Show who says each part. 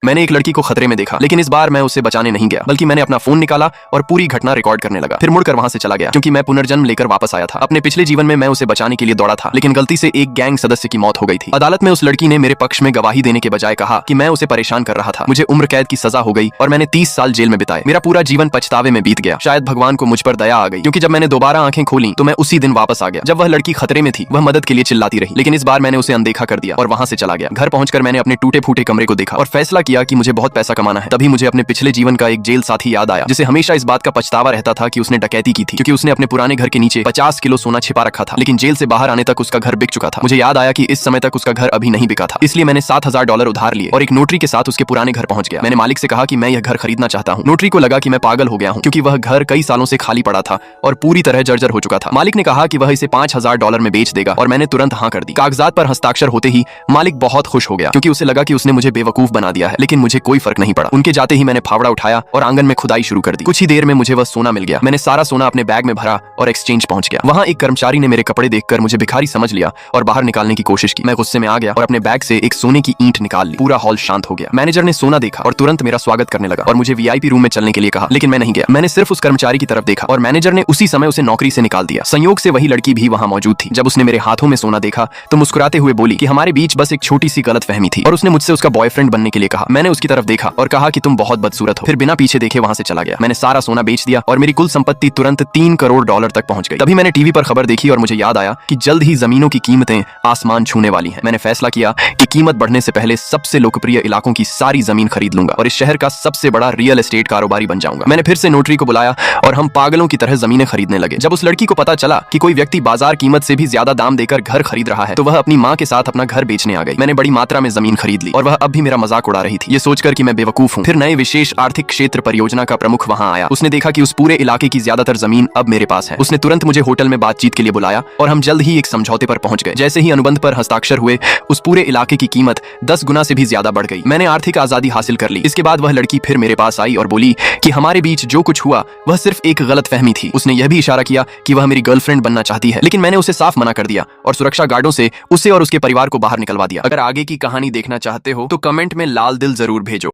Speaker 1: मैंने एक लड़की को खतरे में देखा, लेकिन इस बार मैं उसे बचाने नहीं गया, बल्कि मैंने अपना फोन निकाला और पूरी घटना रिकॉर्ड करने लगा। फिर मुड़कर वहां से चला गया, क्योंकि मैं पुनर्जन्म लेकर वापस आया था। अपने पिछले जीवन में मैं उसे बचाने के लिए दौड़ा था, लेकिन गलती से एक गैंग सदस्य की मौत हो गई थी। अदालत में उस लड़की ने मेरे पक्ष में गवाही देने के बजाय कहा कि मैं उसे परेशान कर रहा था। मुझे उम्र कैद की सजा हो गई और मैंने 30 साल जेल में बिताए। मेरा पूरा जीवन पछतावे में बीत गया। शायद भगवान को मुझ पर दया आ गई, क्योंकि जब मैंने दोबारा आंखें खोली तो मैं उसी दिन वापस आ गया जब वह लड़की खतरे में थी। वह मदद के लिए चिल्लाती रही, लेकिन इस बार मैंने उसे अनदेखा कर दिया और वहां से चला गया। घर पहुंचकर मैंने अपने टूटे फूटे कमरे को देखा और फैसला किया कि मुझे बहुत पैसा कमाना है। तभी मुझे अपने पिछले जीवन का एक जेल साथी याद आया, जिसे हमेशा इस बात का पछतावा रहता था कि उसने डकैती की थी, क्योंकि उसने अपने पुराने घर के नीचे 50 किलो सोना छिपा रखा था। लेकिन जेल से बाहर आने तक उसका घर बिक चुका था। मुझे याद आया कि इस समय तक उसका घर अभी नहीं बिका था, इसलिए मैंने $7,000 उधार लिए और एक नोटरी के साथ उसके पुराने घर पहुंच गया। मैंने मालिक से कहा कि मैं यह घर खरीदना चाहता हूं। नोटरी को लगा कि मैं पागल हो गया हूं, क्योंकि वह घर कई सालों से खाली पड़ा था और पूरी तरह जर्जर हो चुका था। मालिक ने कहा कि वह इसे $5,000 में बेच देगा और मैंने तुरंत हाँ कर दी। कागजात पर हस्ताक्षर होते ही मालिक बहुत खुश हो गया, क्योंकि उसे लगा कि उसने मुझे बेवकूफ बना दिया है। लेकिन मुझे कोई फर्क नहीं पड़ा। उनके जाते ही मैंने फावड़ा उठाया और आंगन में खुदाई शुरू कर दी। कुछ ही देर में मुझे वह सोना मिल गया। मैंने सारा सोना अपने बैग में भरा और एक्सचेंज पहुंच गया। वहां एक कर्मचारी ने मेरे कपड़े देखकर मुझे भिखारी समझ लिया और बाहर निकालने की कोशिश की। मैं गुस्से में आ गया और अपने बैग से एक सोने की ईंट निकाल ली। पूरा हॉल शांत हो गया। मैनेजर ने सोना देखा और तुरंत मेरा स्वागत करने लगा और मुझे वीआईपी रूम में चलने के लिए कहा, लेकिन मैं नहीं गया। मैंने सिर्फ उस कर्मचारी की तरफ देखा और मैनेजर ने उसी समय उसे नौकरी से निकाल दिया। संयोग से वही लड़की भी वहां मौजूद थी। जब उसने मेरे हाथों में सोना देखा तो मुस्कुराते हुए बोली कि हमारे बीच बस एक छोटी सी गलतफहमी थी और उसने मुझसे उसका बॉयफ्रेंड बनने के लिए कहा। मैंने उसकी तरफ देखा और कहा कि तुम बहुत बदसूरत हो। फिर बिना पीछे देखे वहां से चला गया। मैंने सारा सोना बेच दिया और मेरी कुल संपत्ति तुरंत $3 करोड़ तक पहुंच गई। तभी मैंने टीवी पर खबर देखी और मुझे याद आया कि जल्द ही जमीनों की कीमतें आसमान छूने वाली हैं। मैंने फैसला किया कि कीमत बढ़ने से पहले सबसे लोकप्रिय इलाकों की सारी जमीन खरीद लूंगा और इस शहर का सबसे बड़ा रियल एस्टेट कारोबारी बन जाऊंगा। मैंने फिर से नोटरी को बुलाया और हम पागलों की तरह जमीनें खरीदने लगे। जब उस लड़की को पता चला कि कोई व्यक्ति बाजार कीमत से भी ज्यादा दाम देकर घर खरीद रहा है, तो वह अपनी माँ के साथ अपना घर बेचने आ गई। मैंने बड़ी मात्रा में जमीन खरीद ली और वह अब भी मेरा मजाक उड़ा रही थी, ये सोचकर कि मैं बेवकूफ हूँ। फिर नए विशेष आर्थिक क्षेत्र परियोजना का प्रमुख वहां आया। उसने देखा कि उस पूरे इलाके की ज्यादातर जमीन अब मेरे पास है। उसने तुरंत मुझे होटल में बातचीत के लिए बुलाया और हम जल्द ही एक समझौते पर पहुंच गए। जैसे ही अनुबंध पर हस्ताक्षर हुए, उस पूरे इलाके की कीमत 10 गुना से भी ज्यादा बढ़ गई। मैंने आर्थिक आजादी हासिल कर ली। इसके बाद वह लड़की फिर मेरे पास आई और बोली कि हमारे बीच जो कुछ हुआ वह सिर्फ एक गलतफहमी थी। उसने यह भी इशारा किया कि वह मेरी गर्लफ्रेंड बनना चाहती है, लेकिन मैंने उसे साफ मना कर दिया और सुरक्षा गार्डों से उसे और उसके परिवार को बाहर निकलवा दिया। अगर आगे की कहानी देखना चाहते हो तो कमेंट में लाल दिल जरूर भेजो।